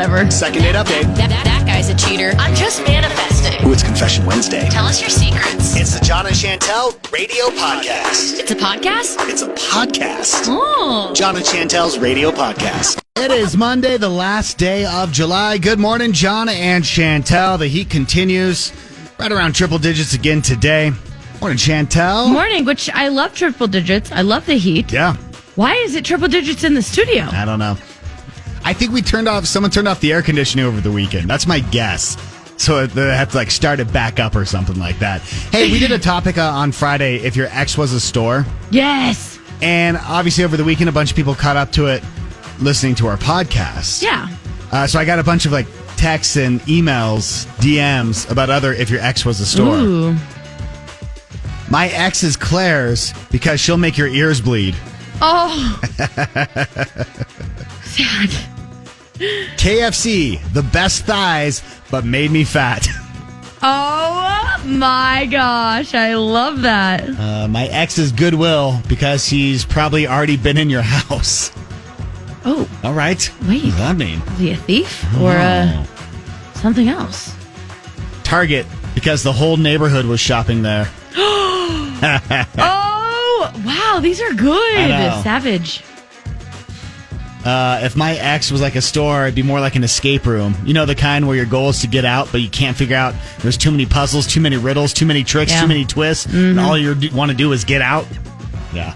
whatever. Second date update. That guy's a cheater. I'm just manifesting. Ooh, it's Confession Wednesday. Tell us your secrets. It's the Jon and Chantel radio podcast. It's a podcast? It's a podcast. Oh. Jon and Chantel's radio podcast. It is Monday, the last day of July. Good morning, Jon and Chantel. The heat continues right around triple digits again today. Morning, Chantel. Morning, which I love triple digits. I love the heat. Yeah. Why is it triple digits in the studio? I don't know. I think someone turned off the air conditioning over the weekend. That's my guess. So they have to start it back up or something like that. Hey, we did a topic on Friday, if your ex was a store. Yes. And obviously over the weekend, a bunch of people caught up to it listening to our podcast. Yeah. So I got a bunch of texts and emails, DMs about if your ex was a store. Ooh. My ex is Claire's because she'll make your ears bleed. Oh. Sad. KFC, the best thighs, but made me fat. Oh my gosh. I love that. My ex is Goodwill because he's probably already been in your house. Oh. All right. Wait. What does that mean? Is he a thief or something else? Target, because the whole neighborhood was shopping there. Oh, wow. These are good. I know. Savage. If my ex was like a store, it'd be more like an escape room. You know, the kind where your goal is to get out, but you can't figure out. There's too many puzzles, too many riddles, too many tricks, too many twists, and all you want to do is get out. Yeah.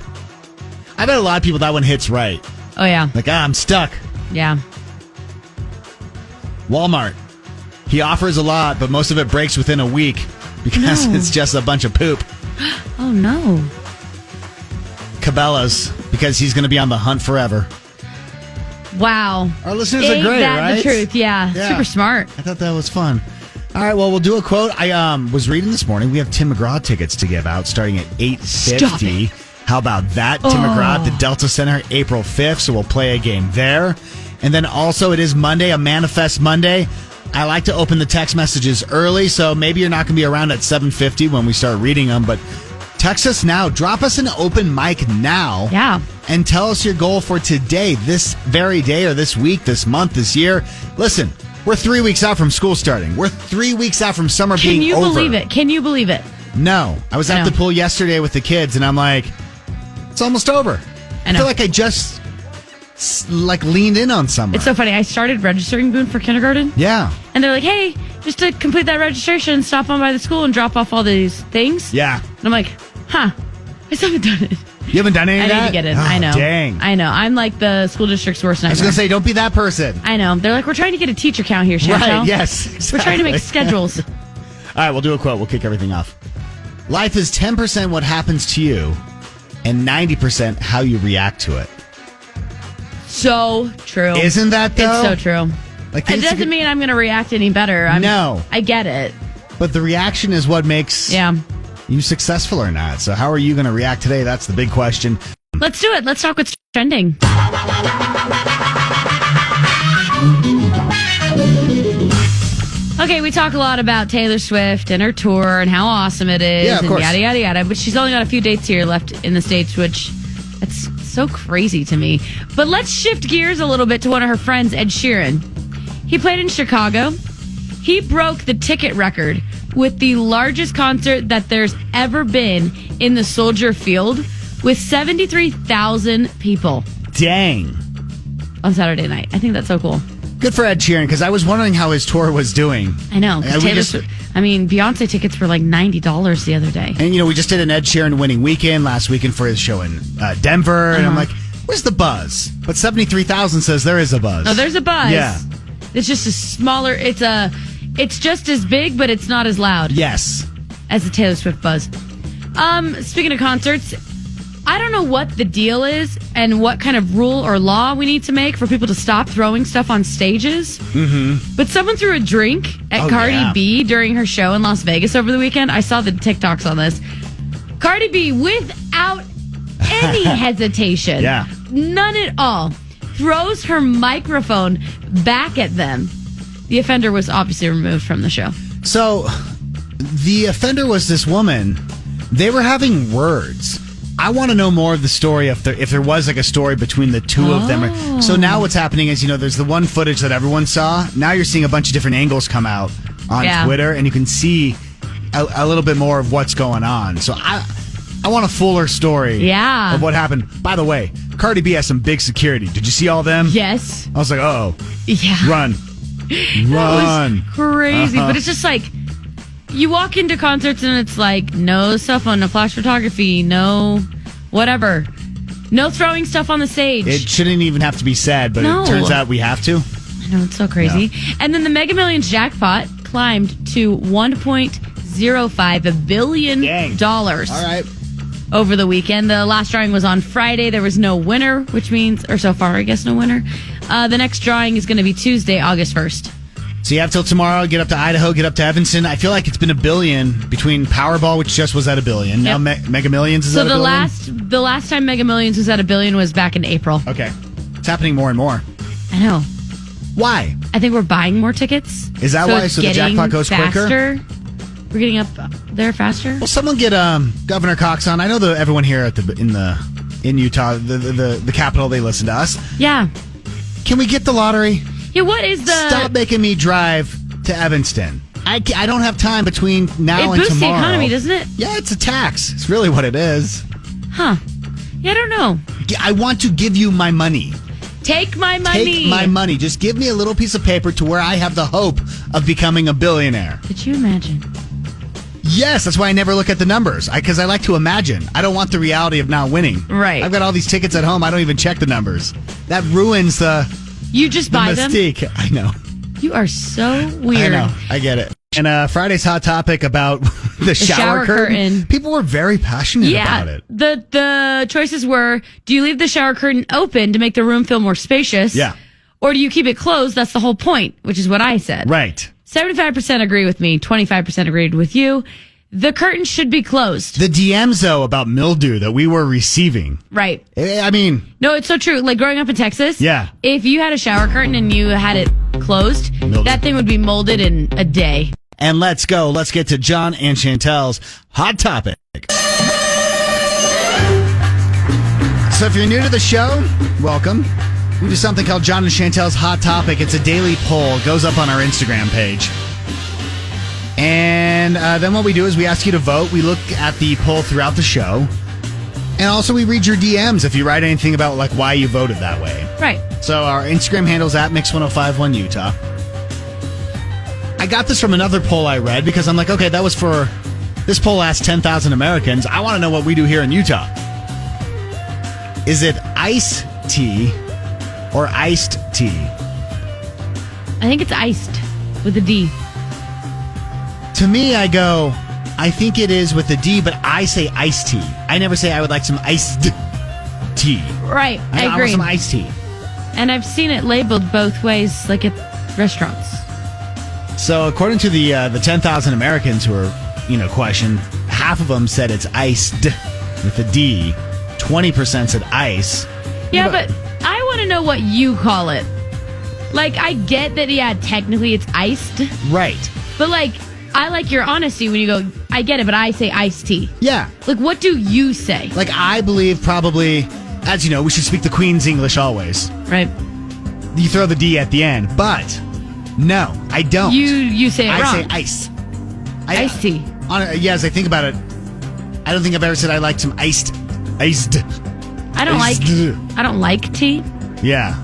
I bet a lot of people that one hits right. Oh, yeah. I'm stuck. Yeah. Walmart. He offers a lot, but most of it breaks within a week because it's just a bunch of poop. Oh, no. Cabela's, because he's going to be on the hunt forever. Wow. Our listeners Ain't are great, that right? the truth? Yeah. Yeah. Super smart. I thought that was fun. All right, well, we'll do a quote. I was reading this morning. We have Tim McGraw tickets to give out starting at $8.50. How about that? Tim McGraw at the Delta Center, April 5th, so we'll play a game there. And then also, it is Monday, a Manifest Monday. I like to open the text messages early, so maybe you're not going to be around at 7:50 when we start reading them, but text us now. Drop us an open mic now. Yeah. And tell us your goal for today, this very day, or this week, this month, this year. Listen, we're 3 weeks out from school starting. We're 3 weeks out from summer being over. Can you believe it? Can you believe it? No. I was at the pool yesterday with the kids, and I'm like, it's almost over. I feel like I just leaned in on summer. It's so funny. I started registering Boone for kindergarten. Yeah. And they're like, hey, just to complete that registration, stop on by the school and drop off all these things. Yeah. And I'm like, I still haven't done it. You haven't done any of that? I need to get in. Oh, I know. Dang. I know. I'm like the school district's worst nightmare. I was going to say, don't be that person. I know. They're like, we're trying to get a teacher count here, Chantel. Right, yes. Exactly. We're trying to make schedules. All right, we'll do a quote. We'll kick everything off. Life is 10% what happens to you and 90% how you react to it. So true. Isn't that, though? It's so true. Like, it doesn't mean I'm going to react any better. No. I get it. But the reaction is what makes you successful or not. So how are you going to react today? That's the big question. Let's do it. Let's talk what's trending. Okay, we talk a lot about Taylor Swift and her tour and how awesome it is. Yeah, of course. Yada, yada, yada. But she's only got a few dates here left in the States, which that's so crazy to me. But let's shift gears a little bit to one of her friends, Ed Sheeran. He played in Chicago. He broke the ticket record with the largest concert that there's ever been in the Soldier Field with 73,000 people. Dang. On Saturday night. I think that's so cool. Good for Ed Sheeran, because I was wondering how his tour was doing. I know. Beyonce tickets were like $90 the other day. And, we just did an Ed Sheeran winning weekend last weekend for his show in Denver. And I'm like, where's the buzz? But 73,000 says there is a buzz. Oh, there's a buzz. Yeah. It's just a smaller, it's just as big, but it's not as loud. Yes. As the Taylor Swift buzz. Speaking of concerts, I don't know what the deal is and what kind of rule or law we need to make for people to stop throwing stuff on stages. Mm-hmm. But someone threw a drink at Cardi B during her show in Las Vegas over the weekend. I saw the TikToks on this. Cardi B, without any hesitation, none at all, throws her microphone back at them. The offender was obviously removed from the show. So the offender was this woman. They were having words. I want to know more of the story if there was like a story between the two of them. So now what's happening is, there's the one footage that everyone saw. Now you're seeing a bunch of different angles come out on Twitter, and you can see a little bit more of what's going on. So I want a fuller story of what happened. By the way, Cardi B has some big security. Did you see all them? Yes. I was like, oh, yeah, run. That was crazy. But it's just like, you walk into concerts and it's like, no cell phone, no flash photography, no whatever. No throwing stuff on the stage. It shouldn't even have to be said, but it turns out we have to. I know, it's so crazy. Yeah. And then the Mega Millions jackpot climbed to $1.05 billion. All right. Over the weekend. The last drawing was on Friday. There was no winner, which means, or so far, I guess no winner. The next drawing is going to be Tuesday, August 1st. So you have till tomorrow, get up to Idaho, get up to Evanston. I feel like it's been $1 billion between Powerball, which just was at $1 billion. Now Mega Millions is at $1 billion. So the last time Mega Millions was at $1 billion was back in April. Okay. It's happening more and more. I know. Why? I think we're buying more tickets. Is that why? So the jackpot goes quicker? We're getting up there faster. Well, someone get Governor Cox on. I know everyone here in Utah, the capital, they listen to us. Yeah. Can we get the lottery? Yeah, what is the... Stop making me drive to Evanston. I don't have time between now and tomorrow. It boosts the economy, doesn't it? Yeah, it's a tax. It's really what it is. Huh. Yeah, I don't know. I want to give you my money. Take my money. Take my money. Just give me a little piece of paper to where I have the hope of becoming a billionaire. Could you imagine? Yes, that's why I never look at the numbers. Because I like to imagine. I don't want the reality of not winning. Right. I've got all these tickets at home. I don't even check the numbers. That ruins the... You just buy mystique. them? I know. You are so weird. I know. I get it. And Friday's hot topic about the shower curtain. People were very passionate about it. The choices were, do you leave the shower curtain open to make the room feel more spacious? Yeah. Or do you keep it closed? That's the whole point, which is what I said. Right. 75% agree with me. 25% agreed with you. The curtain should be closed. The DMs, though, about mildew that we were receiving. Right. I mean... No, it's so true. Like, growing up in Texas, if you had a shower curtain and you had it closed, that thing would be molded in a day. And let's go. Let's get to Jon and Chantel's Hot Topic. So if you're new to the show, welcome. We do something called Jon and Chantel's Hot Topic. It's a daily poll. It goes up on our Instagram page. And then what we do is we ask you to vote. We look at the poll throughout the show. And also we read your DMs if you write anything about like why you voted that way. Right. So our Instagram handle's at Mix1051 Utah. I got this from another poll I read because I'm like, okay, that was for... This poll asked 10,000 Americans. I want to know what we do here in Utah. Is it iced tea or iced tea? I think it's iced with a D. To me, I go, I think it is with a D, but I say iced tea. I never say I would like some iced tea. Right, I agree. I want some iced tea. And I've seen it labeled both ways, like at restaurants. So according to the 10,000 Americans who were, questioned, half of them said it's iced with a D. 20% said ice. Yeah, but I want to know what you call it. Like, I get that, technically it's iced. Right. But, I like your honesty when you go, I get it, but I say iced tea. Yeah. Like, what do you say? Like, I believe probably, as you know, we should speak the Queen's English always. Right. You throw the D at the end, but no, I don't. You say it wrong. I say ice. Iced tea. As I think about it, I don't think I've ever said I like some iced. I don't like tea. Yeah.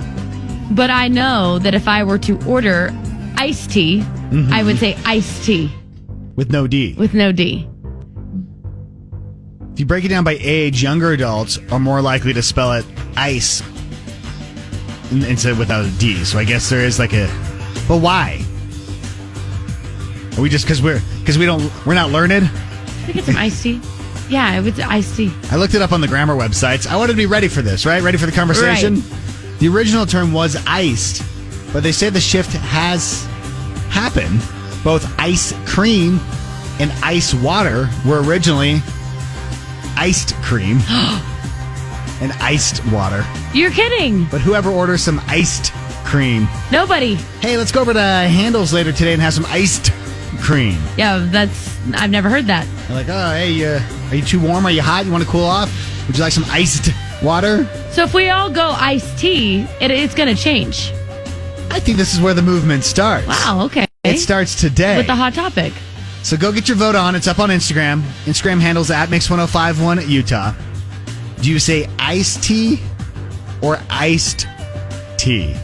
But I know that if I were to order iced tea, I would say iced tea. With no D. With no D. If you break it down by age, younger adults are more likely to spell it ice instead without a D. So I guess there is like a... But why? Are we just because we're not learned? I think it's some iced tea. Yeah, it was iced tea. I looked it up on the grammar websites. I wanted to be ready for this, right? Ready for the conversation? Right. The original term was iced, but they say the shift has happened. Both ice cream and ice water were originally iced cream and iced water. You're kidding. But whoever orders some iced cream. Nobody. Hey, let's go over to Handles later today and have some iced cream. Yeah, I've never heard that. They're like, oh, hey, are you too warm? Are you hot? You want to cool off? Would you like some iced water? So if we all go iced tea, it's going to change. I think this is where the movement starts. Wow, okay. It starts today. With the hot topic. So go get your vote on. It's up on Instagram. Instagram handles at Mix1051 Utah. Do you say iced tea or iced tea?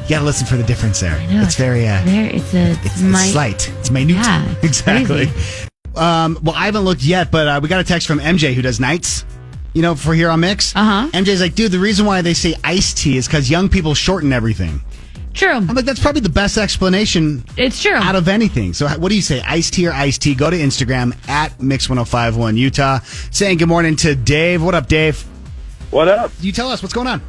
You got to listen for the difference there. I know, it's very... it's slight. It's minute. Yeah, it's exactly. crazy. Well, I haven't looked yet, but we got a text from MJ who does nights, for here on Mix. Uh-huh. MJ's like, dude, the reason why they say iced tea is because young people shorten everything. True. I'm like, that's probably the best explanation. It's true. Out of anything. So what do you say, iced tea or iced tea? Go to Instagram at Mix1051 Utah. Saying good morning to Dave. What up, Dave? What up? You tell us what's going on.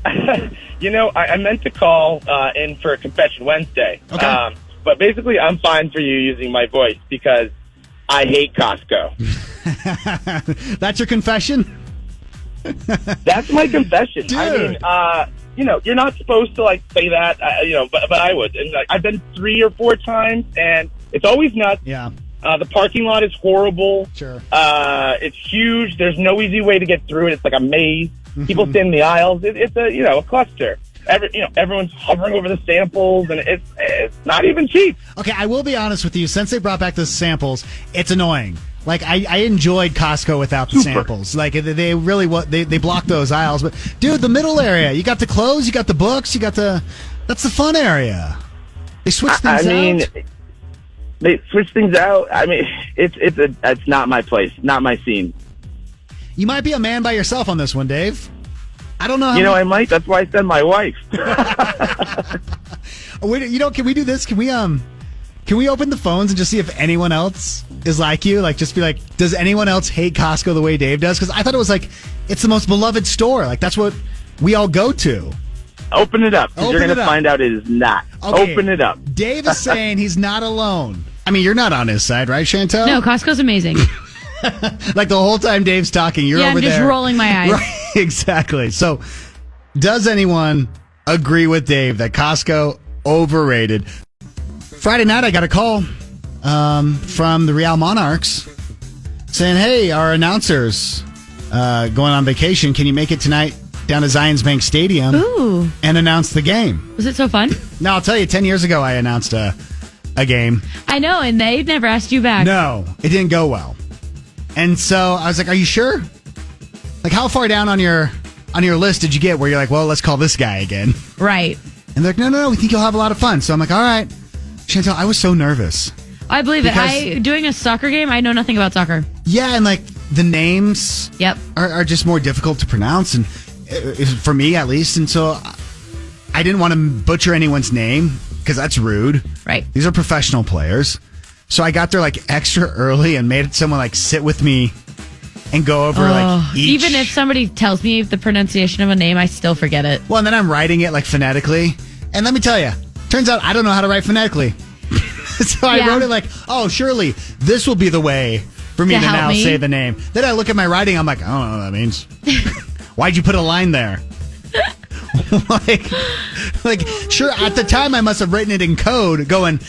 I meant to call in for a Confession Wednesday. Okay. But basically, I'm fine for you using my voice because I hate Costco. That's your confession? That's my confession. Dude. I mean, you're not supposed to say that, but I would. And I've been 3 or 4 times, and it's always nuts. Yeah. The parking lot is horrible. Sure. It's huge. There's no easy way to get through it. It's like a maze. Mm-hmm. People stand in the aisles. It's a cluster. Everyone's hovering over the samples, and it's not even cheap. Okay, I will be honest with you. Since they brought back the samples, it's annoying. I enjoyed Costco without the samples. They really they blocked those aisles. But dude, the middle area, you got the clothes, you got the books, that's the fun area. They switched things out. They switch things out. I mean, it's not my place, not my scene. You might be a man by yourself on this one, Dave. I don't know how I might. That's why I send my wife. Can we do this? Can we open the phones and just see if anyone else is like you? Just be like, does anyone else hate Costco the way Dave does? Because I thought it was it's the most beloved store. That's what we all go to. Open it up, because you're going to find out it is not. Okay. Open it up. Dave is saying he's not alone. I mean, you're not on his side, right, Chantel? No, Costco's amazing. The whole time Dave's talking, you're over there. Yeah, I'm just rolling my eyes. Right, exactly. So, does anyone agree with Dave that Costco overrated? Friday night, I got a call from the Real Monarchs saying, hey, our announcers going on vacation. Can you make it tonight down to Zions Bank Stadium and announce the game? Was it so fun? No, I'll tell you, 10 years ago, I announced a game. I know, and they never asked you back. No, it didn't go well. And so I was like, are you sure? How far down on your list did you get where you're like, well, let's call this guy again? Right. And they're like, no, we think you'll have a lot of fun. So I'm like, all right. Chantel, I was so nervous. I believe it. Doing a soccer game, I know nothing about soccer. Yeah, and the names are just more difficult to pronounce, and for me at least. And so I didn't want to butcher anyone's name because that's rude. Right. These are professional players. So I got there extra early and made someone sit with me and go over each. Even if somebody tells me the pronunciation of a name, I still forget it. Well, and then I'm writing it phonetically. And let me tell you, turns out I don't know how to write phonetically. So I wrote it surely this will be the way for me to now say the name. Then I look at my writing, I'm like, I don't know what that means. Why'd you put a line there? Sure, at the time I must have written it in code going,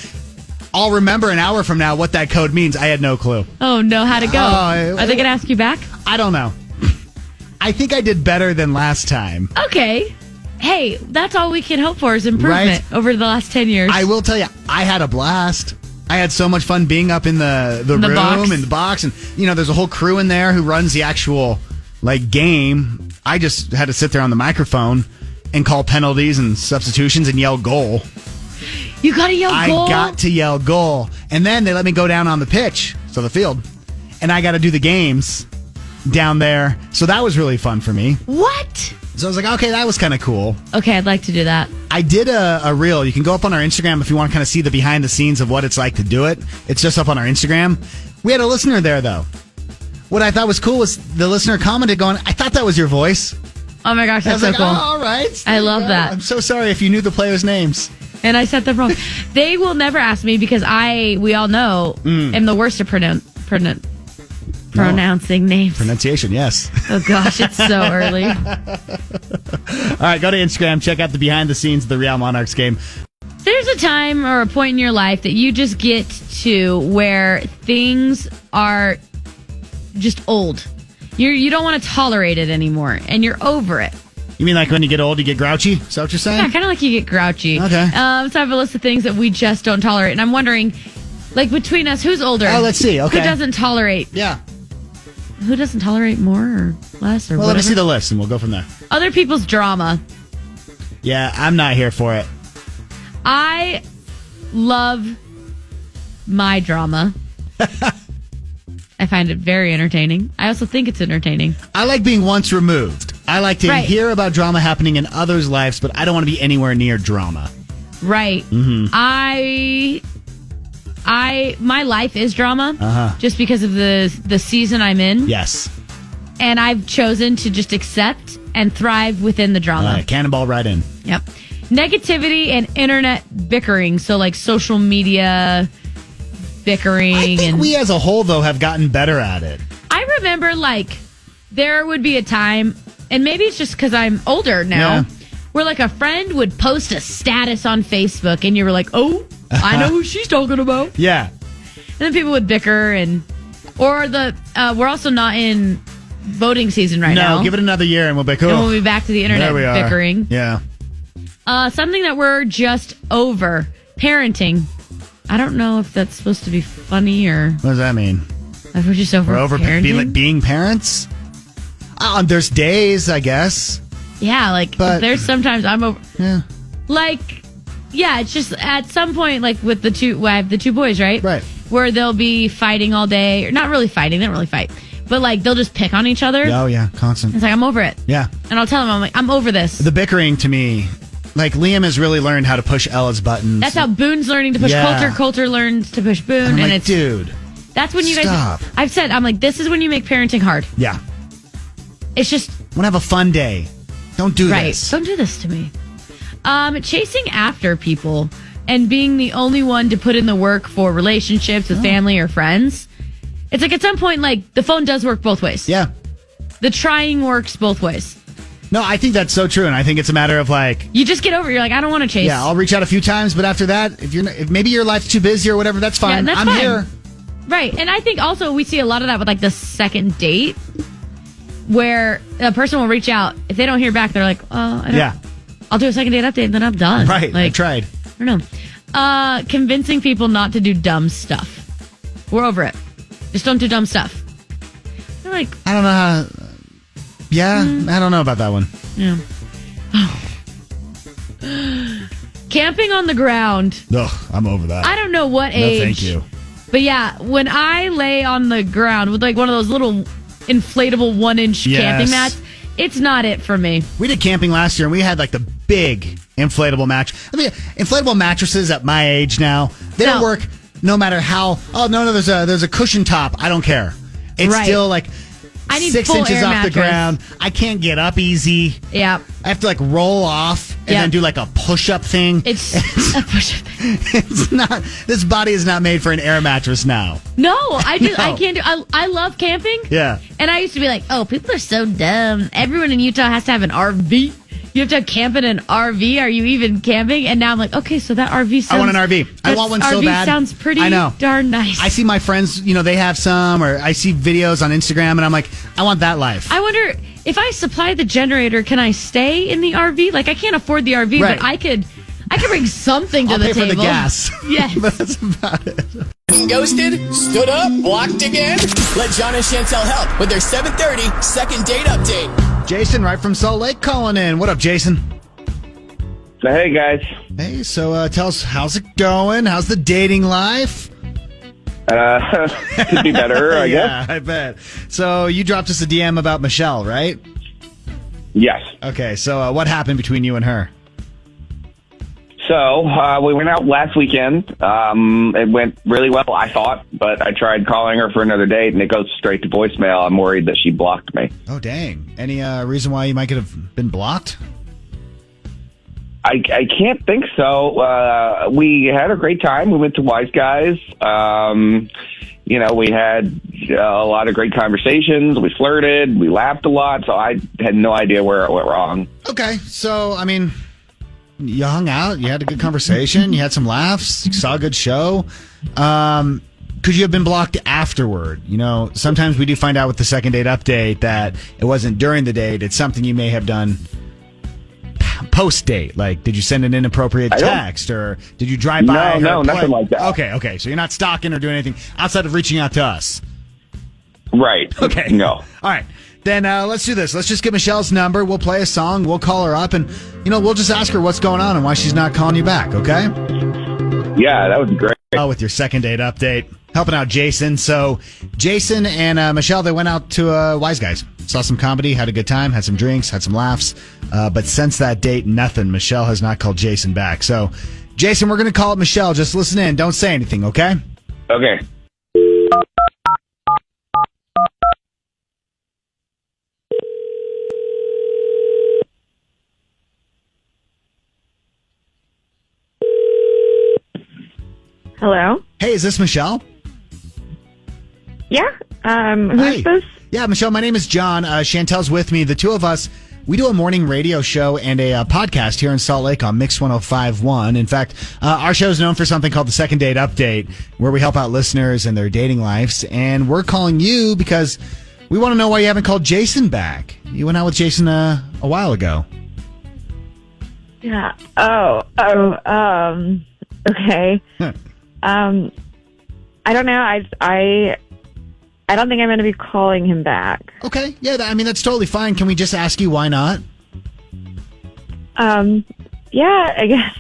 I'll remember an hour from now what that code means. I had no clue. Oh, no. How'd it go? Are they going to ask you back? I don't know. I think I did better than last time. Okay. Hey, that's all we can hope for is improvement over the last 10 years. I will tell you, I had a blast. I had so much fun being up in the room box. and the box. And, there's a whole crew in there who runs the actual, game. I just had to sit there on the microphone and call penalties and substitutions and yell goal. You got to yell goal? I got to yell goal. And then they let me go down on the pitch, so the field. And I got to do the games down there. So that was really fun for me. What? So I was like, okay, that was kind of cool. Okay, I'd like to do that. I did a reel. You can go up on our Instagram if you want to kind of see the behind the scenes of what it's like to do it. It's just up on our Instagram. We had a listener there, though. What I thought was cool was the listener commented going, I thought that was your voice. Oh my gosh, that's so cool. Oh, all right. I love that. I'm so sorry if you knew the players' names. And I said them wrong. They will never ask me because we all know, am the worst at pronouncing names. Pronunciation, yes. Oh gosh, it's so early. All right, go to Instagram. Check out the behind the scenes of the Real Monarchs game. There's a time or a point in your life that you just get to where things are just old. You don't want to tolerate it anymore, and you're over it. You mean like when you get old, you get grouchy? Is that what you're saying? Yeah, kind of like you get grouchy. Okay. So I have a list of things that we just don't tolerate, and I'm wondering, like between us, who's older? Oh, let's see. Okay. Who doesn't tolerate? Yeah. Who doesn't tolerate more or less or Well, whatever? let me see the list, and we'll go from there. Other people's drama. Yeah, I'm not here for it. I love my drama. I find it very entertaining. I also think it's entertaining. I like being once removed. I like to hear about drama happening in others' lives, but I don't want to be anywhere near drama. Right. Mm-hmm. My life is drama just because of the season I'm in. Yes. And I've chosen to just accept and thrive within the drama. Cannonball right in. Yep. Negativity and internet bickering. So like social media bickering. I think we as a whole, though, have gotten better at it. I remember like there would be a time, and maybe it's just because I'm older now, where like a friend would post a status on Facebook and you were like, oh, I know who she's talking about. Yeah. And then people would bicker or we're also not in voting season right now. No, give it another year and we'll be cool. And we'll be back to the internet There we are. bickering. Yeah. Something that we're just over. Parenting. I don't know if that's supposed to be funny or... What does that mean? Like we're just over We're over parenting? being parents? There's days, I guess. Yeah, like But- there's sometimes I'm over... Yeah. Like, yeah, it's just at some point, like with I have the two boys, right? Right. Where they'll be fighting all day. Or not really fighting. They don't really fight. But like they'll just pick on each other. Oh, yeah. Constant. It's like, I'm over it. Yeah. And I'll tell them, I'm like, I'm over this. The bickering to me, like Liam has really learned how to push Ella's buttons. That's how Boone's learning to push Yeah. Coulter learns to push Boone. I'm and like, it's dude. That's when you stop. guys... I've said, I'm like, this is when you make parenting hard. Yeah. It's just... Want to have a fun day. Don't do right. this. Don't do this to me. Chasing after people and being the only one to put in the work for relationships with family or friends. It's like at some point, like the phone does work both ways. Yeah. The trying works both ways. No, I think that's so true, and I think it's a matter of like... You just get over it. You're like, I don't want to chase. Yeah, I'll reach out a few times, but after that, if maybe your life's too busy or whatever, that's fine. that's I'm fine. here. Right. And I think also we see a lot of that with like the second date where a person will reach out. If they don't hear back, they're like, oh, I don't, Yeah. I'll do a second date update and then I'm done. Right. Like, I tried. I don't know. Convincing people not to do dumb stuff. We're over it. Just don't do dumb stuff. They're like, I don't know how... Yeah, I don't know about that one. yeah. Camping on the ground. Ugh, I'm over that. I don't know what No, age. thank you. But yeah, when I lay on the ground with like one of those little inflatable 1-inch Yes. camping mats, it's not it for me. We did camping last year, and we had like the big inflatable mattress. I mean, inflatable mattresses at my age now, they don't No. work no matter how... Oh, no, there's a cushion top. I don't care. It's Right. still like... I need 6 full inches air off mattress. the ground. I can't get up easy. Yeah. I have to like roll off and Yep. then do like a push-up thing. It's a push-up thing. It's not. This body is not made for an air mattress now. No, I No. can't do. I love camping. Yeah. And I used to be like, oh, people are so dumb. Everyone in Utah has to have an RV. You have to camp in an RV. Are you even camping? And now I'm like, okay, so that RV sounds... I want an RV. I want one so RV bad. sounds pretty I know. darn nice. I see my friends, they have some, or I see videos on Instagram, and I'm like, I want that life. I wonder, if I supply the generator, can I stay in the RV? Like, I can't afford the RV, Right. but I could bring something to I'll the pay table. for the gas. Yes. But that's about it. Ghosted? Stood up? Blocked again? Let Jon and Chantel help with their 7:30 second date update. Jason, right from Salt Lake, calling in. What up, Jason? So, hey, guys. Hey, so tell us, how's it going? How's the dating life? Could be better, I guess. Yeah, I bet. So you dropped us a DM about Michelle, right? Yes. Okay, so what happened between you and her? So we went out last weekend. It went really well, I thought, but I tried calling her for another date, and it goes straight to voicemail. I'm worried that she blocked me. Oh, dang. Any reason why you might have been blocked? I can't think so. We had a great time. We went to Wise Guys. We had a lot of great conversations. We flirted. We laughed a lot. So I had no idea where it went wrong. Okay, so, I mean, you hung out, you had a good conversation, you had some laughs, you saw a good show. Kind could you have been blocked afterward? You know, sometimes we do find out with the second date update that it wasn't during the date. It's something you may have done post date. Like, did you send an inappropriate text or did you drive by? No, nothing like that. Okay. So you're not stalking or doing anything outside of reaching out to us. Right. Okay. No. All right. Then let's do this. Let's just get Michelle's number. We'll play a song. We'll call her up and, we'll just ask her what's going on and why she's not calling you back. Okay? Yeah, that would be great. Oh, with your second date update. Helping out Jason. So Jason and Michelle, they went out to Wise Guys. Saw some comedy, had a good time, had some drinks, had some laughs. But since that date, nothing. Michelle has not called Jason back. So, Jason, we're going to call up Michelle. Just listen in. Don't say anything, okay? Okay. Hello? Hey, is this Michelle? Yeah. Hi. Who's this? Yeah, Michelle, my name is John. Chantel's with me. The two of us, we do a morning radio show and a podcast here in Salt Lake on Mix 105.1. In fact, our show is known for something called the Second Date Update, where we help out listeners and their dating lives. And we're calling you because we want to know why you haven't called Jason back. You went out with Jason a while ago. Yeah. Okay. I don't know. I don't think I'm going to be calling him back. Okay. Yeah, that's totally fine. Can we just ask you why not? Yeah, I guess.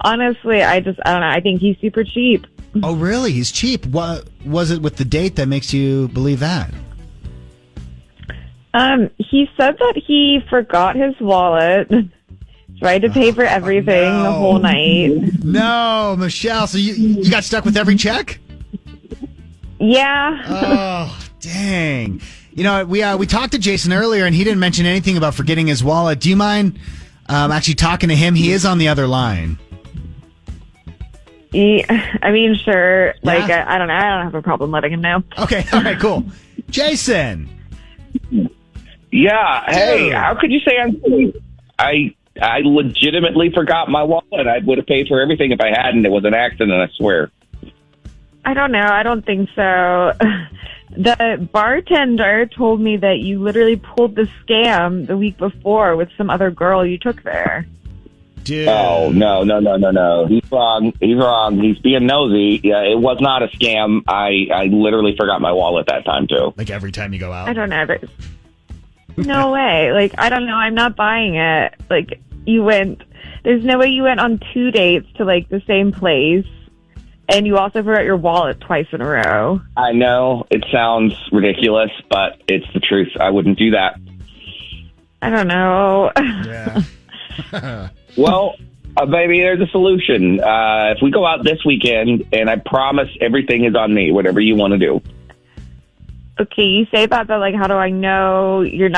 Honestly, I don't know. I think he's super cheap. Oh, really? He's cheap. What was it with the date that makes you believe that? He said that he forgot his wallet. Tried to pay for everything the whole night. No, Michelle. So you got stuck with every check? Yeah. Oh, dang. We talked to Jason earlier, and he didn't mention anything about forgetting his wallet. Do you mind actually talking to him? He is on the other line. Sure. Like, Yeah? I don't know. I don't have a problem letting him know. Okay. All right, cool. Jason. Yeah. Hey, Dude. how could you say I'm cheap? I legitimately forgot my wallet. I would have paid for everything if I hadn't. It was an accident, I swear. I don't know. I don't think so. The bartender told me that you literally pulled the scam the week before with some other girl you took there. Dude. Oh, no. He's wrong. He's being nosy. Yeah, it was not a scam. I literally forgot my wallet that time, too. Like every time you go out? I don't know. No way. Like, I don't know. I'm not buying it. Like, there's no way you went on 2 dates to, like, the same place. And you also forgot your wallet twice in a row. I know. It sounds ridiculous, but it's the truth. I wouldn't do that. I don't know. Yeah. Well, baby, there's a solution. If we go out this weekend, and I promise everything is on me, whatever you want to do. Okay, you say that, but, like, how do I know you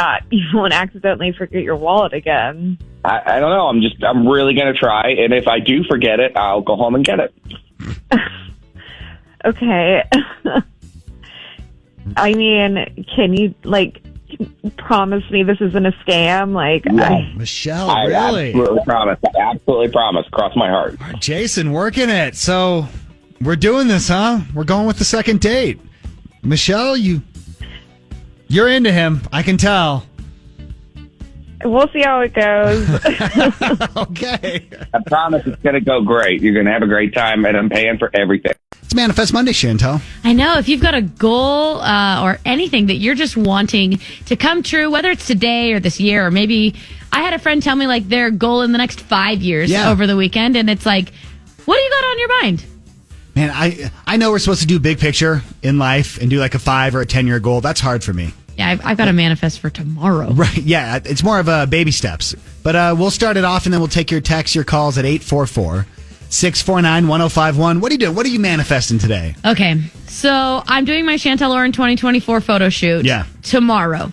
won't accidentally forget your wallet again? I don't know. I'm really going to try. And if I do forget it, I'll go home and get it. Okay. Can you, like, promise me this isn't a scam? Like, Yeah. Michelle, I really? absolutely promise. I absolutely promise. Cross my heart. All right, Jason, working it. So we're doing this, huh? We're going with the second date. Michelle, you're into him. I can tell. We'll see how it goes. Okay. I promise it's going to go great. You're going to have a great time, and I'm paying for everything. It's Manifest Monday, Chantel. I know. If you've got a goal or anything that you're just wanting to come true, whether it's today or this year, or maybe I had a friend tell me like their goal in the next 5 years over the weekend, and it's like, what do you got on your mind? Man, I know we're supposed to do big picture in life and do like a 5 or a 10-year goal. That's hard for me. Yeah, I've got to manifest for tomorrow. Right. Yeah, it's more of a baby steps. But we'll start it off, and then we'll take your texts, your calls at 844-649-1051. What are you doing? What are you manifesting today? Okay, so I'm doing my Chantel Oren 2024 photo shoot tomorrow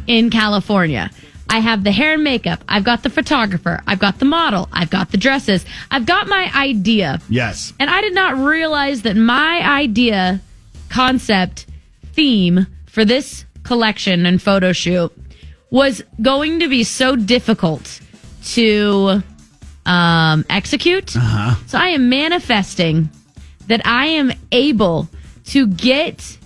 in California. I have the hair and makeup. I've got the photographer. I've got the model. I've got the dresses. I've got my idea. Yes. And I did not realize that my idea, concept, theme for this collection and photo shoot was going to be so difficult to execute. So I am manifesting that I am able to get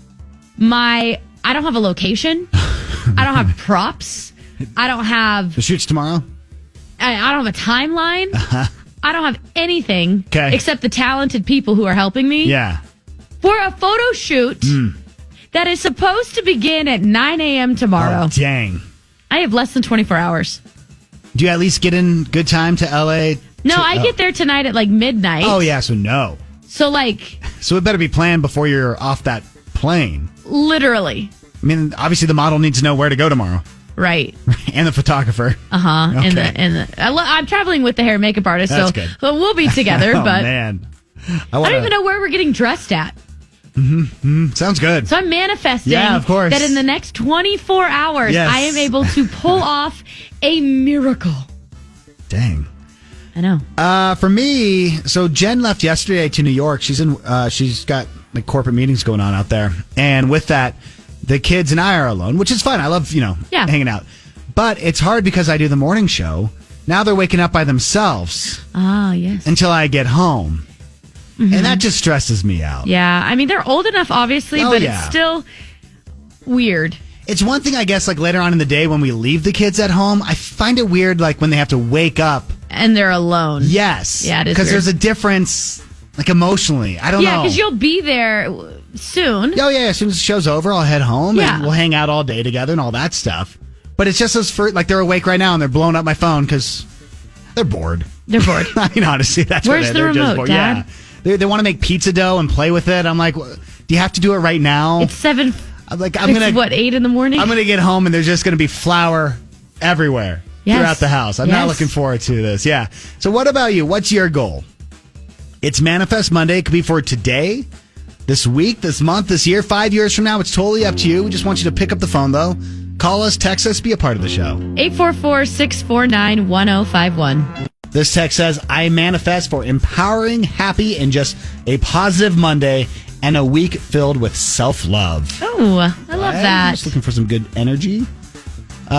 I don't have a location. I don't have props. I don't have... The shoot's tomorrow? I don't have a timeline. I don't have anything except the talented people who are helping me. Yeah. For a photo shoot that is supposed to begin at 9 a.m. tomorrow. Oh, dang. I have less than 24 hours. Do you at least get in good time to L.A.? No, I get there tonight at like midnight. Oh, yeah, so no. So like... So it better be planned before you're off that plane. Literally. I mean, obviously the model needs to know where to go tomorrow. Right. And the photographer. Uh-huh. Okay. I'm traveling with the hair and makeup artist, That's so good. We'll be together. Oh, but man. I don't even know where we're getting dressed at. Sounds good. So I'm manifesting Yeah, of course. that in the next 24 hours, Yes. I am able to pull off a miracle. Dang. I know. For me, so Jen left yesterday to New York. She's got like corporate meetings going on out there. And with that, the kids and I are alone, which is fun. I love, hanging out. But it's hard because I do the morning show. Now they're waking up by themselves. Ah, yes. Until I get home. And that just stresses me out. Yeah. I mean, they're old enough, obviously, but it's still weird. It's one thing, I guess, like later on in the day when we leave the kids at home, I find it weird, like when they have to wake up. And they're alone. Yes. Yeah, it is because weird. there's a difference, like emotionally. I don't know. Yeah, because you'll be there soon. Oh, yeah. As soon as the show's over, I'll head home Yeah. and we'll hang out all day together and all that stuff. But it's just like they're awake right now and they're blowing up my phone because they're bored. They're bored. I mean, honestly, that's Where's what the they're just remote, bored. Dad? Yeah. They want to make pizza dough and play with it. I'm like, do you have to do it right now? It's 7. I'm like, 8 in the morning? I'm going to get home and there's just going to be flour everywhere throughout the house. I'm not looking forward to this. Yeah. So what about you? What's your goal? It's Manifest Monday. It could be for today, this week, this month, this year, 5 years from now. It's totally up to you. We just want you to pick up the phone, though. Call us, text us, be a part of the show. 844-649-1051. This text says, I manifest for empowering, happy, and just a positive Monday and a week filled with self-love. Oh, I love that. Just looking for some good energy.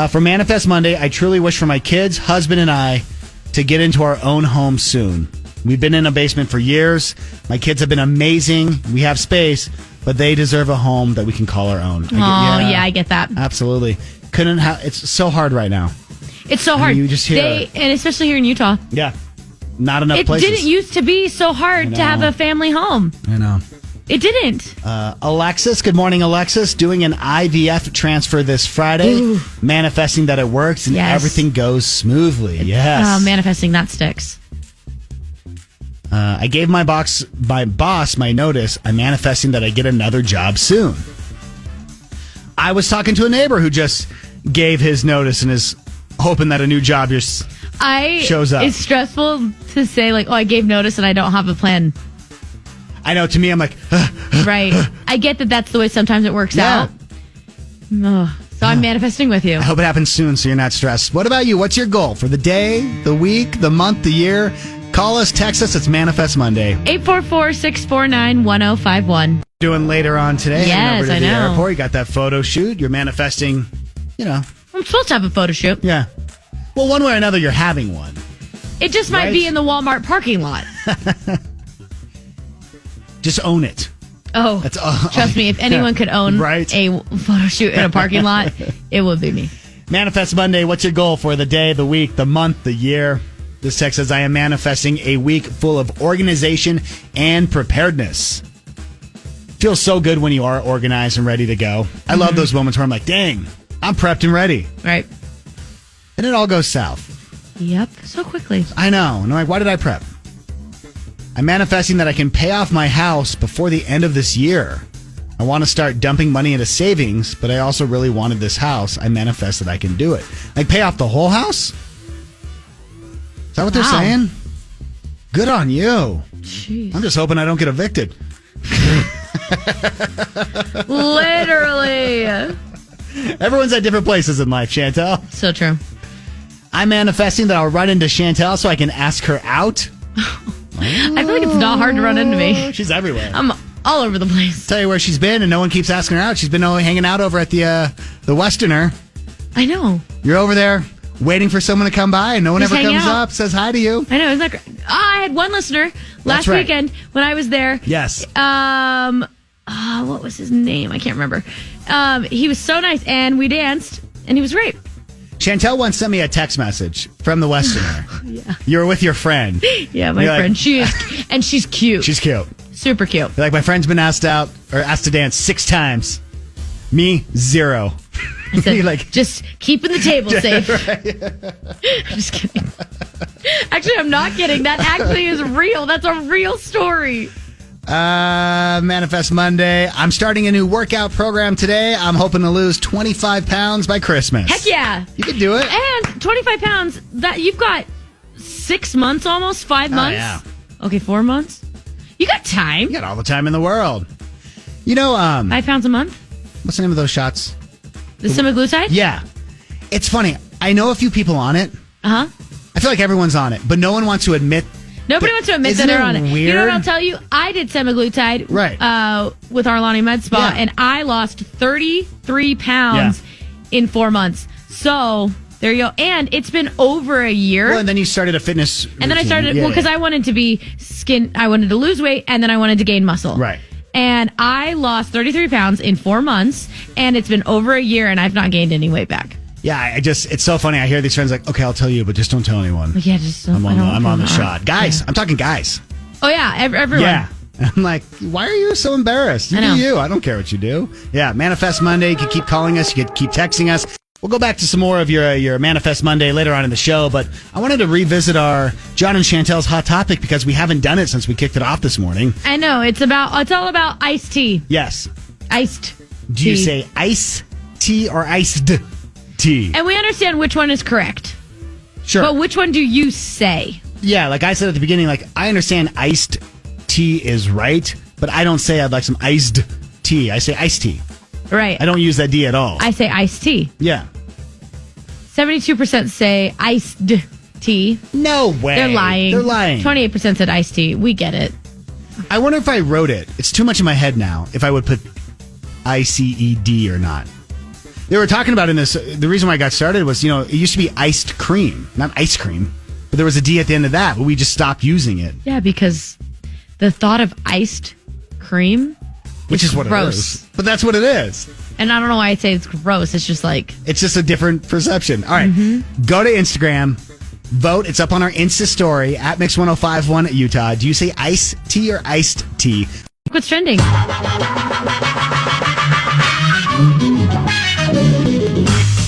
For Manifest Monday, I truly wish for my kids, husband, and I to get into our own home soon. We've been in a basement for years. My kids have been amazing. We have space, but they deserve a home that we can call our own. I get that. Absolutely. It's so hard right now. It's so hard. You just hear and especially here in Utah. Yeah. Not enough places. It didn't used to be so hard to have a family home. I know. It didn't. Alexis, good morning, Alexis. Doing an IVF transfer this Friday. Ooh. Manifesting that it works and everything goes smoothly. Yes. Manifesting that sticks. I gave my boss my notice. I'm manifesting that I get another job soon. I was talking to a neighbor who just gave his notice and is hoping that a new job just shows up. It's stressful to say, like, I gave notice and I don't have a plan. I know, to me, I'm like... Right. I get that that's the way sometimes it works out. So I'm manifesting with you. I hope it happens soon so you're not stressed. What about you? What's your goal for the day, the week, the month, the year? Call us, text us. It's Manifest Monday. 844-649-1051. Doing later on today. Yes, over to I the know. Airport. You got that photo shoot. You're manifesting, I'm supposed to have a photo shoot. Yeah. Well, one way or another, you're having one. It just might be in the Walmart parking lot. Just own it. Oh, trust me, if anyone could own a photo shoot in a parking lot, it would be me. Manifest Monday, what's your goal for the day, the week, the month, the year? This text says, I am manifesting a week full of organization and preparedness. Feels so good when you are organized and ready to go. I love those moments where I'm like, dang, I'm prepped and ready. Right. And it all goes south. Yep, so quickly. I know. And I'm like, why did I prep? I'm manifesting that I can pay off my house before the end of this year. I want to start dumping money into savings, but I also really wanted this house. I manifest that I can do it. Like, pay off the whole house? Is that what they're saying? Good on you. Jeez. I'm just hoping I don't get evicted. Literally. Everyone's at different places in life, Chantel. So true. I'm manifesting that I'll run into Chantel so I can ask her out. I feel like it's not hard to run into me. She's everywhere. I'm all over the place. Tell you where she's been, and no one keeps asking her out. She's been hanging out over at the Westerner. I know. You're over there waiting for someone to come by, and no one Just ever hang comes out. up, says hi to you. I know, isn't that great? I had one listener last That's right. weekend when I was there. Yes. What was his name? I can't remember. He was so nice, and we danced, and he was great. Chantel once sent me a text message from the Westerner. Yeah. You were with your friend. Yeah, my You're friend. like- She is, and she's cute. She's cute. Super cute. You're like, my friend's been asked to dance 6 times. Me, 0. I said, You're like, just keeping the table safe. I'm just kidding. Actually, I'm not kidding. That actually is real. That's a real story. Manifest Monday. I'm starting a new workout program today. I'm hoping to lose 25 pounds by Christmas. Heck yeah. You can do it. And 25 pounds, that you've got 6 months almost, 5 months. Yeah. Okay, 4 months. You got time. You got all the time in the world. You know, 5 pounds a month? what's the name of those shots? The semaglutide? Yeah. It's funny. I know a few people on it. Uh-huh. I feel like everyone's on it, but no one wants to admit. Nobody wants to admit Isn't that they're it on it. You know weird? what I'll tell you? I did semaglutide Right. with Arlani Med Spa, Yeah. and I lost 33 pounds in 4 months. So there you go. And it's been over a year. Well, and then you started a fitness And then I routine. started, Yeah, because yeah. I wanted to be I wanted to lose weight, and then I wanted to gain muscle. Right. And I lost 33 pounds in 4 months, and it's been over a year, and I've not gained any weight back. Yeah, it's so funny. I hear these friends like, okay, I'll tell you, but just don't tell anyone. Yeah, just I'm on the shot. Guys, I'm talking guys. Oh, yeah, everyone. Yeah. I'm like, why are you so embarrassed? You I know. do you. I don't care what you do. Yeah, Manifest Monday. You can keep calling us. You can keep texting us. We'll go back to some more of your Manifest Monday later on in the show, but I wanted to revisit our Jon and Chantel's Hot Topic because we haven't done it since we kicked it off this morning. I know. It's all about iced tea. Yes. Iced Do tea. you say iced tea or iced tea? And we understand which one is correct. Sure. But which one do you say? Yeah, like I said at the beginning, like I understand iced tea is right, but I don't say I'd like some iced tea. I say iced tea. Right. I don't use that D at all. I say iced tea. Yeah. 72% say iced tea. No way. They're lying. They're lying. 28% said iced tea. We get it. I wonder if I wrote it. It's too much in my head now. If I would put ICED or not. They were talking about in this. The reason why I got started was, it used to be iced cream, not ice cream, but there was a D at the end of that. But we just stopped using it, Yeah, because the thought of iced cream, which is what gross. it is. But that's what it is. And I don't know why I say it's gross. It's just like, It's just a different perception. All right, Go to Instagram, vote. It's up on our Insta story at Mix1051 Utah. Do you say iced tea or iced tea? what's trending?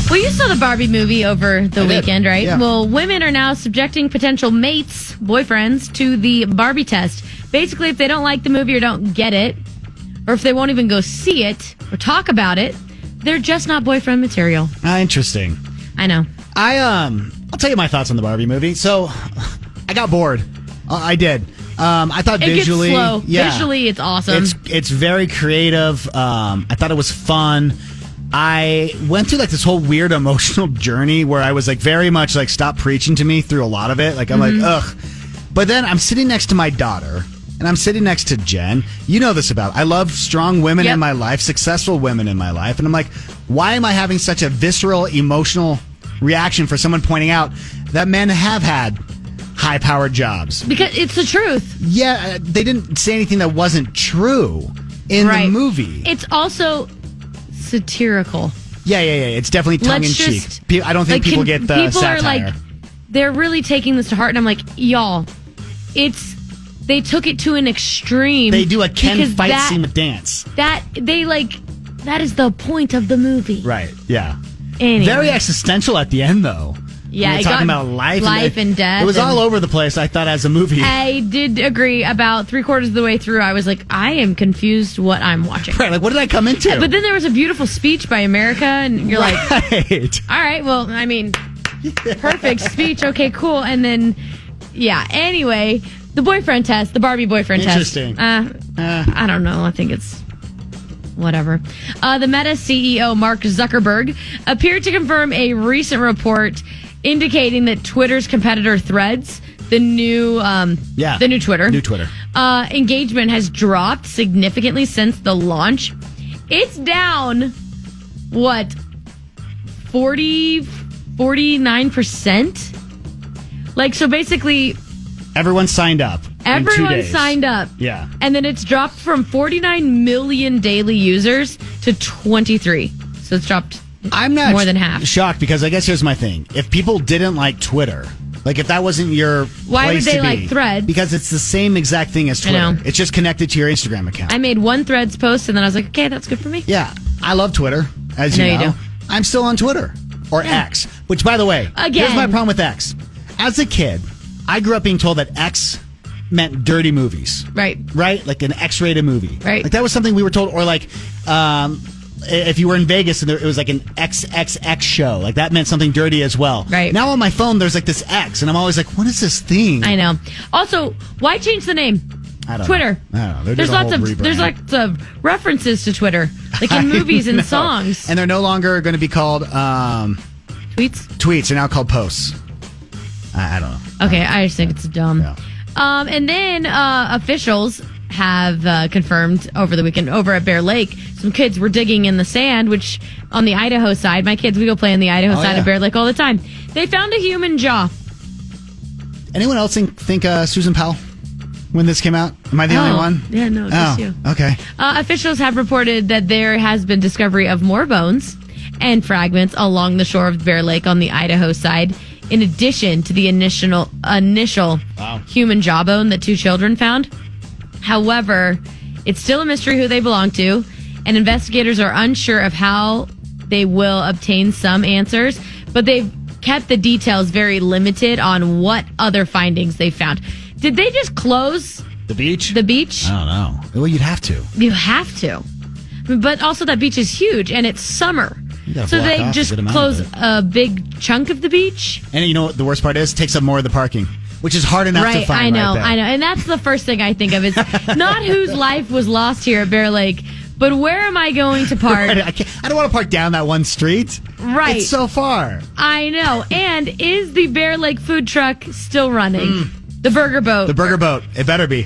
Well, you saw the Barbie movie over the I did. weekend, right? Yeah. Well, women are now subjecting potential mates, boyfriends, to the Barbie test. Basically, if they don't like the movie or don't get it, or if they won't even go see it or talk about it, they're just not boyfriend material. Interesting. I know. I'll tell you my thoughts on the Barbie movie. So, I got bored. I did. I thought It visually, gets slow. yeah, Visually, it's awesome. It's very creative. I thought it was fun. I went through like this whole weird emotional journey where I was like very much like stop preaching to me through a lot of it. Like I'm like ugh, but then I'm sitting next to my daughter and I'm sitting next to Jen. You know this about. I love strong women Yep. in my life, successful women in my life, and I'm like, why am I having such a visceral emotional reaction for someone pointing out that men have had high-powered jobs? Because it's the truth. Yeah, they didn't say anything that wasn't true in the movie. It's also satirical. Yeah. It's definitely tongue in cheek. I don't think people get the people satire. are like, they're really taking this to heart, and I'm like, y'all, they took it to an extreme. They do a Ken because fight scene with dance. that is the point of the movie. Right. Yeah. Anyway. Very existential at the end, though. Yeah, We're it talking got about life and death. It was all and- over the place. I thought as a movie. I did agree. About 3/4 of the way through, I was like, I am confused what I'm watching. Right. Like, what did I come into? But then there was a beautiful speech by America, and you're like, right. all right, well, I mean, perfect speech. Okay, cool. And then, yeah. Anyway, the boyfriend test, the Barbie boyfriend Interesting. test. I don't know. I think it's whatever. The Meta CEO, Mark Zuckerberg, appeared to confirm a recent report indicating that Twitter's competitor Threads, the new Twitter, engagement has dropped significantly since the launch. It's down, 40% 49%. Like, so basically, Everyone signed up. in 2 everyone days. signed up. Yeah. And then it's dropped from 49 million daily users to 23. So it's dropped I'm not more than half. shocked because I guess here's my thing. If people didn't like Twitter, like if that wasn't your Why would place they to be, like Threads? Because it's the same exact thing as I Twitter. know. It's just connected to your Instagram account. I made one Threads post and then I was like, okay, that's good for me. Yeah, I love Twitter, as I you know know. you do. I'm still on Twitter or X, which, by the way, Again. here's my problem with X. As a kid, I grew up being told that X meant dirty movies, Right. right? Like an X-rated movie, Right. Like that was something we were told, or like if you were in Vegas and it was like an XXX show, like that meant something dirty as well. Right. Now on my phone, there's like this X, and I'm always like, what is this thing? I know. Also, why change the name? I don't Twitter. know. I don't know. They're There's doing a lots of whole rebrand. there's lots of references to Twitter, like in movies and No. songs. And they're no longer going to be called Tweets. tweets. They're now called posts. I don't know. Okay, I just think it's dumb. Yeah. And then officials have confirmed over the weekend over at Bear Lake, some kids were digging in the sand, which on the Idaho side, my kids, we go play on the Idaho side yeah. of Bear Lake all the time. They found a human jaw. Anyone else think Susan Powell when this came out? Am I the only one? Yeah, no, just you. Okay. Officials have reported that there has been discovery of more bones and fragments along the shore of Bear Lake on the Idaho side, in addition to the initial human jawbone that 2 children found. However, it's still a mystery who they belong to, and investigators are unsure of how they will obtain some answers, but they've kept the details very limited on what other findings they found. Did they just close The beach? the beach? I don't know. Well, you'd have to. You have to. But also that beach is huge and it's summer. gotta So block they off a just good amount close of it. a big chunk of the beach. And you know what the worst part is? It takes up more of the parking, which is hard enough to Right, find. I know, right there. I know. And that's the first thing I think of. It's not whose life was lost here at Bear Lake, but where am I going to park? Right, I don't want to park down that one street. Right. It's so far. I know. And is the Bear Lake food truck still running? The burger boat. The burger boat. It better be.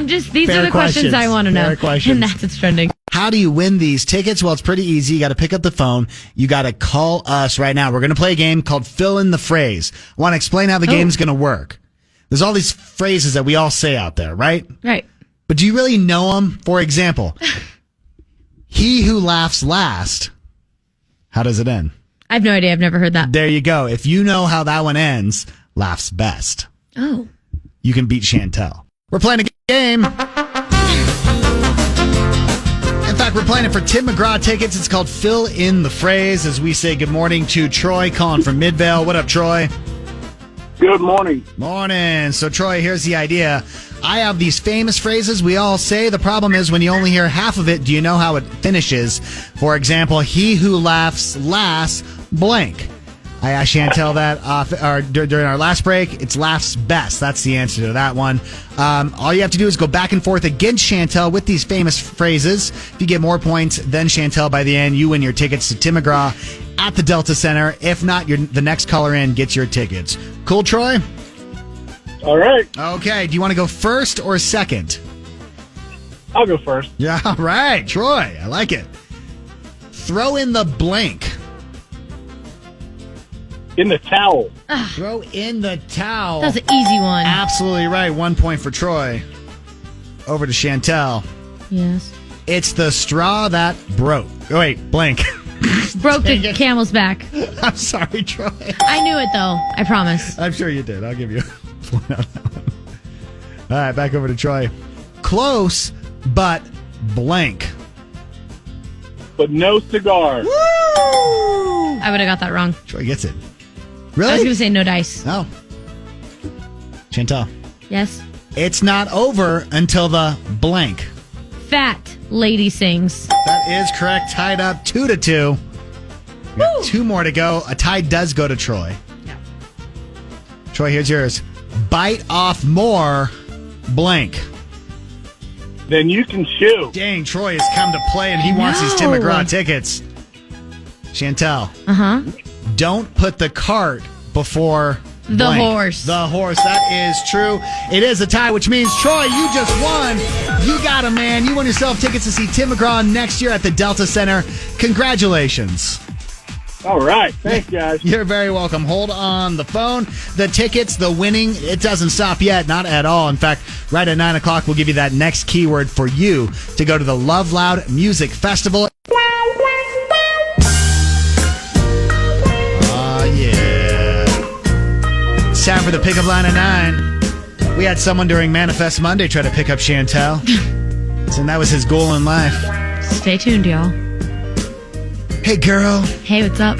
These Fair are the questions I want to know. Fair questions. And that's what's trending. How do you win these tickets? Well, it's pretty easy. You got to pick up the phone. You got to call us right now. We're going to play a game called Fill in the Phrase. I want to explain how the game's going to work. There's all these phrases that we all say out there, right? Right. But do you really know them? For example, he who laughs last, how does it end? I have no idea. I've never heard that. There you go. If you know how that one ends, laughs best. Oh. You can beat Chantel. We're playing a game. In fact, we're playing it for Tim McGraw tickets. It's called Fill in the Phrase as we say good morning to Troy calling from Midvale. What up, Troy? Good morning. Morning. So, Troy, here's the idea. I have these famous phrases we all say. The problem is when you only hear half of it, do you know how it finishes? For example, he who laughs last, blank. I asked Chantel that during our last break. It's laughs best. That's the answer to that one. All you have to do is go back and forth against Chantel with these famous phrases. If you get more points than Chantel by the end, you win your tickets to Tim McGraw at the Delta Center. If not, the next caller in gets your tickets. Cool, Troy? All right. Okay. Do you want to go first or second? I'll go first. Yeah, all right. Troy, I like it. Throw in the blank. In the towel. Throw in the towel. That's an easy one. Absolutely right. 1 point for Troy. Over to Chantel. Yes. It's the straw that broke. Oh, wait, blank. Broke the camel's back. I'm sorry, Troy. I knew it, though. I promise. I'm sure you did. I'll give you a point on that one. All right, back over to Troy. Close, but blank. But no cigar. I would have got that wrong. Troy gets it. I was going Really? to say no dice. No. Chantel. Yes. It's not over until the blank. Fat lady sings. That is correct. Tied up 2-2. We got 2 more to go. A tie does go to Troy. Yeah. Troy, here's yours. Bite off more blank. Then you can chew. Dang, Troy has come to play and he wants these Tim No. McGraw tickets. Chantel. Uh-huh. Don't put the cart before The blank. horse. The horse. That is true. It is a tie, which means, Troy, you just won. You got him, man. You won yourself tickets to see Tim McGraw next year at the Delta Center. Congratulations. All right. Thanks, guys. You're very welcome. Hold on the phone. The tickets, the winning, it doesn't stop yet. Not at all. In fact, right at 9 o'clock, we'll give you that next keyword for you to go to the Love Loud Music Festival. Oh, yeah. It's time for the pickup line at 9. We had someone during Manifest Monday try to pick up Chantel. And that was his goal in life. Stay tuned, y'all. Hey, girl. Hey, what's up?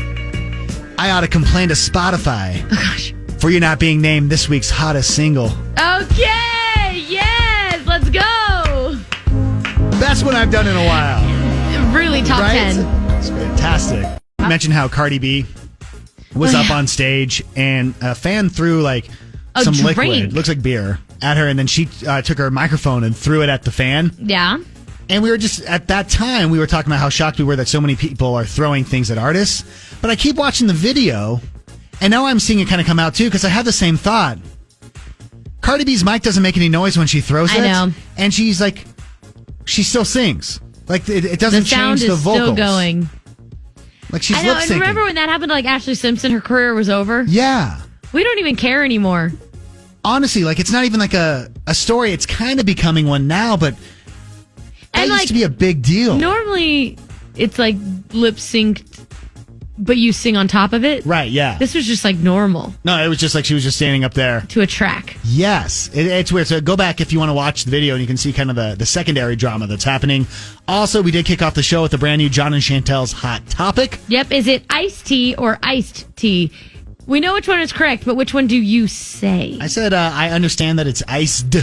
I ought to complain to Spotify Oh, gosh. for you not being named this week's hottest single. Okay, yes, let's go. Best one I've done in a while. Really top Right? 10. It's fantastic. You mentioned how Cardi B was up on stage and a fan threw like A some drink. liquid, looks like beer, at her, and then she took her microphone and threw it at the fan. Yeah. And we were just, at that time, we were talking about how shocked we were that so many people are throwing things at artists. But I keep watching the video, and now I'm seeing it kind of come out too, because I had the same thought. Cardi B's mic doesn't make any noise when she throws it. I know. And she's like, she still sings. Like, it doesn't The sound change the is vocals. still going. Like, she's I know, lip and syncing. remember when that happened to like Ashley Simpson, her career was over? Yeah. We don't even care anymore. Honestly, like, it's not even like a story. It's kind of becoming one now, but that And used like to be a big deal. normally it's like lip synced, but you sing on top of it. Right, yeah. This was just like normal No, it was just like she was just standing up there. to a track. Yes, it's weird. So go back if you want to watch the video and you can see kind of the secondary drama that's happening. Also, we did kick off the show with the brand new Jon and Chantel's Hot Topic. Yep. Is it iced tea or iced tea? We know which one is correct, but which one do you say? I said I understand that it's iced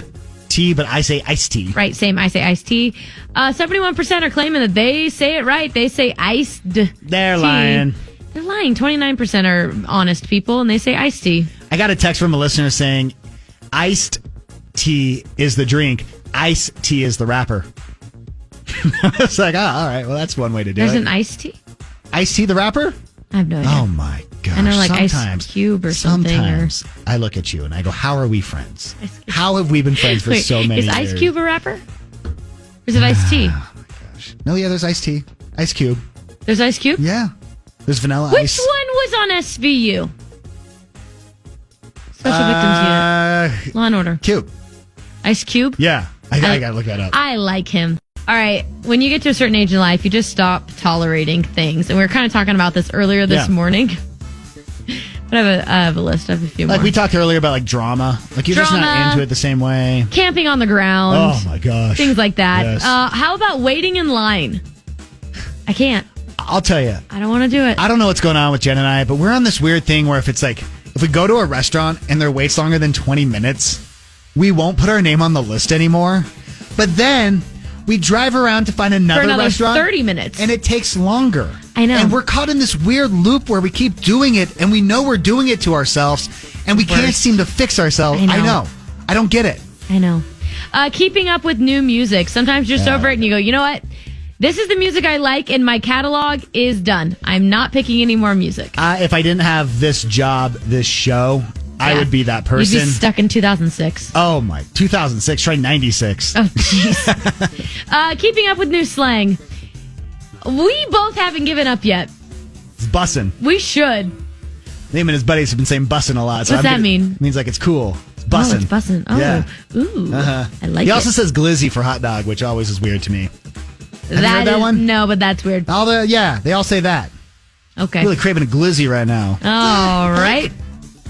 tea, but I say iced tea. Right, same. I say iced tea. 71% are claiming that they say it right. They say iced They're tea. lying. They're lying. 29% are honest people, and they say iced tea. I got a text from a listener saying iced tea is the drink, iced tea is the rapper. It's like, all right, well, that's one way to do There's it. an iced tea? Iced tea, the rapper? I have no idea. Oh my gosh! I know, like sometimes, Ice Cube or something, or- Sometimes I look at you and I go, "How are we friends? How have we been friends for Wait, so many is years?" Ice Cube a rapper? Or is it iced tea? No, yeah, there's iced tea, Ice Cube. There's Ice Cube? Yeah, there's Vanilla Which Ice. one was on SVU? Special Victims Unit. Law and Order. Cube. Ice Cube? Yeah, I gotta look that up. I like him. All right. When you get to a certain age in life, you just stop tolerating things. And we were kind of talking about this earlier this Yeah. morning. But I have a list of a few Like more. we talked earlier about like drama. Like you're just Drama. not into it the same way. Camping on the ground. Oh my gosh. Things like that. Yes. How about waiting in line? I can't. I'll tell you. I don't want to do it. I don't know what's going on with Jen and I, but we're on this weird thing where if we go to a restaurant and their wait's longer than 20 minutes, we won't put our name on the list anymore. But then we drive around to find For another another restaurant. 30 minutes. And it takes longer. I know. And we're caught in this weird loop where we keep doing it and we know we're doing it to ourselves and we can't Worst. seem to fix ourselves. I know. I don't get it. I know. Keeping up with new music. Sometimes you're just over it and you go, you know what? This is the music I like and my catalog is done. I'm not picking any more music. If I didn't have this job, this show, I Yeah. would be that person. You'd be stuck in 2006. Oh my, 2006, try 96. Oh, jeez. Keeping up with new slang. We both haven't given up yet. It's bussin'. We should. Him and his buddies have been saying bussin' a lot. So What's that mean? It means like it's cool. It's Oh, bussin'. it's bussin'. Oh, Yeah. ooh. I like He it. also says glizzy for hot dog, which always is weird to me. Have you heard that is- one? No, but that's weird. They all say that. Okay. Really craving a glizzy right now. All right.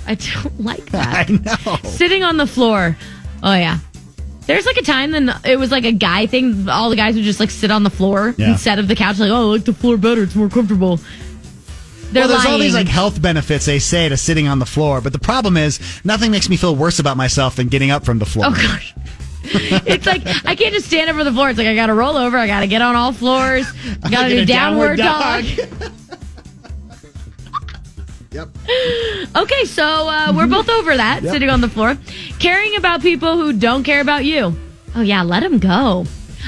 I don't like that. I know. Sitting on the floor. Oh, yeah. There's like a time then it was like a guy thing. All the guys would just like sit on the floor Yeah. instead of the couch. Like, oh, I like the floor better. It's more comfortable. They're Well, there's all these lying. like health benefits they say to sitting on the floor, but the problem is nothing makes me feel worse about myself than getting up from the floor. Oh, gosh. It's like, I can't just stand up on the floor. It's like, I got to roll over. I got to get on all floors. I got to Get do a downward dog. Yep. Okay, so we're both over that, Yep. sitting on the floor. Caring about people who don't care about you. Oh, yeah, let them go.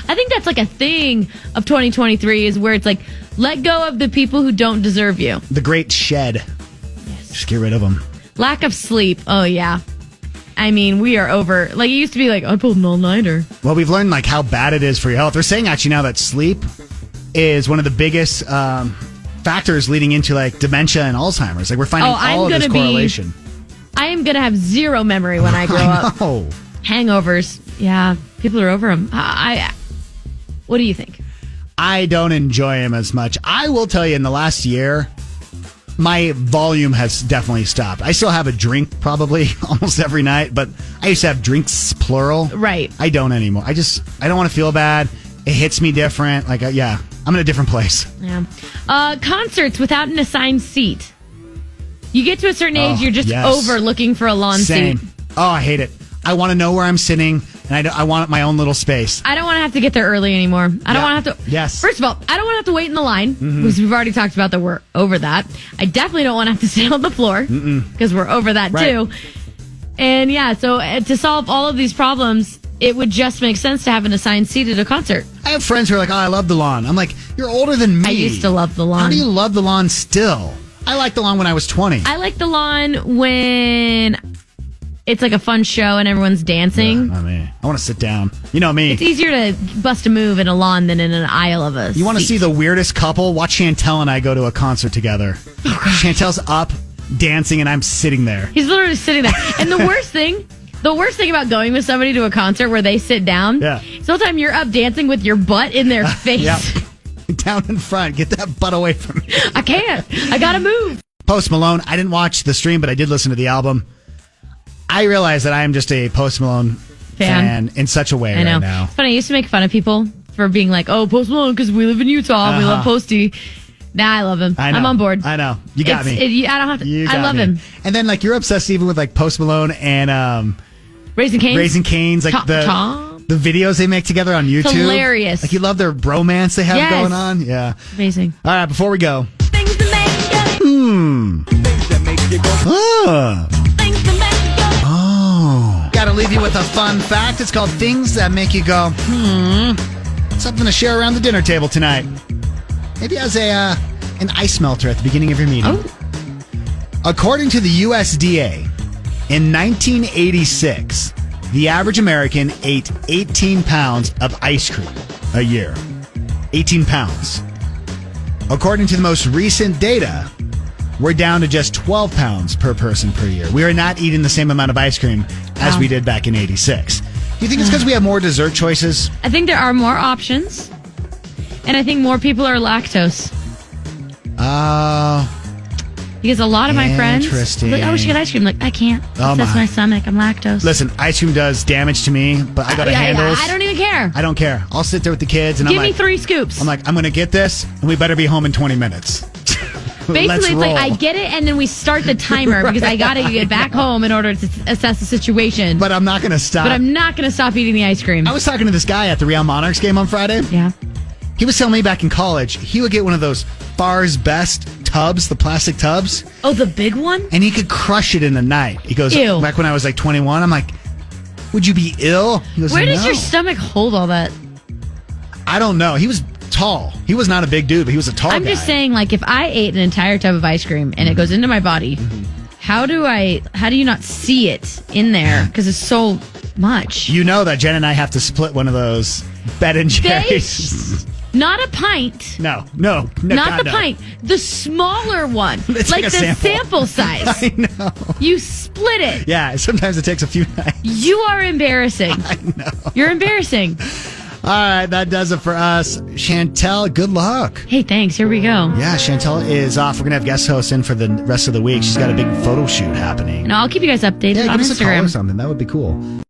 I think that's like a thing of 2023 is where it's like, let go of the people who don't deserve you. The great shed. Just get rid of them. Lack of sleep. Oh, yeah. I mean, we are over. Like, it used to be like, I pulled an all-nighter. Well, we've learned like how bad it is for your health. They're saying actually now that sleep is one of the biggest factors leading into like dementia and Alzheimer's. Like we're finding all of this correlation. I am going to have zero memory when I grow up. Hangovers. Yeah. People are over them. What do you think? I don't enjoy them as much. I will tell you, in the last year, my volume has definitely stopped. I still have a drink probably almost every night, but I used to have drinks, plural. Right. I don't anymore. I don't want to feel bad. It hits me different. Like, I'm in a different place. Yeah. Concerts without an assigned seat. You get to a certain age, you're just over looking for a lawn seat. Oh, I hate it. I want to know where I'm sitting, and I want my own little space. I don't want to have to get there early anymore. I don't want to have to. Yes. First of all, I don't want to have to wait in the line, because we've already talked about that we're over that. I definitely don't want to have to sit on the floor, because we're over that too. And so to solve all of these problems, it would just make sense to have an assigned seat at a concert. I have friends who are like, I love the lawn. I'm like, you're older than me. I used to love the lawn. How do you love the lawn still? I liked the lawn when I was 20. I like the lawn when it's like a fun show and everyone's dancing. Not me. I want to sit down. You know me. It's easier to bust a move in a lawn than in an aisle of a You want to see the weirdest couple? Watch Chantel and I go to a concert togetger. Chantel's up dancing and I'm sitting there. He's literally sitting there. And the worst thing about going with somebody to a concert where they sit down, is the whole time you're up dancing with your butt in their face. Down in front. Get that butt away from me. I can't. I gotta move. Post Malone. I didn't watch the stream, but I did listen to the album. I realize that I am just a Post Malone fan in such a way right now. It's funny. I used to make fun of people for being like, oh, Post Malone, because we live in Utah. We love Posty. Nah, I love him. I'm on board. I know. You got me. I don't have to. I love him. And then, like, you're obsessed even with, like, Post Malone and Raising Cane's. Like, the videos they make together on YouTube. It's hilarious. Like, you love their bromance they have going on. Yeah. Amazing. All right, before we go. Things that make you go. Things that make you go. Things that make you go. Gotta leave you with a fun fact. It's called Things That Make You Go, Something to share around the dinner table tonight. Maybe as an ice melter at the beginning of your meeting. According to the USDA, in 1986, the average American ate 18 pounds of ice cream a year. 18 pounds. According to the most recent data, we're down to just 12 pounds per person per year. We are not eating the same amount of ice cream as we did back in 86. Do you think it's because we have more dessert choices? I think there are more options. And I think more people are lactose. Because a lot of my friends, like, we should get ice cream. Like, I can't. That's my stomach. I'm lactose. Listen, ice cream does damage to me, but I got a handle. I don't even care. I don't care. I'll sit there with the kids and Give me 3 scoops. I'm like, I'm going to get this, and we better be home in 20 minutes. Basically, it's like I get it, and then we start the timer because I got to get back home in order to assess the situation. But I'm not going to stop. But I'm not going to stop eating the ice cream. I was talking to this guy at the Real Monarchs game on Friday. Yeah. He was telling me back in college, he would get one of those Far's Best tubs, the plastic tubs. Oh, the big one? And he could crush it in the night. He goes, Ew. Back when I was like 21, I'm like, would you be ill? He goes, Where does no. your stomach hold all that? I don't know. He was tall. He was not a big dude, but he was a tall guy. I'm just saying, like, if I ate an entire tub of ice cream and it goes into my body, how do you not see it in there? Because it's so much. You know that Jen and I have to split one of those Ben & Jerry's. Not a pint. No. Not the pint. The smaller one. It's like a the sample size. I know. You split it. Yeah, sometimes it takes a few nights. You are embarrassing. I know. You're embarrassing. All right, that does it for us. Chantel, good luck. Hey, thanks. Here we go. Yeah, Chantel is off. We're going to have guest hosts in for the rest of the week. She's got a big photo shoot happening. And I'll keep you guys updated on give us a call Instagram. or something. That would be cool.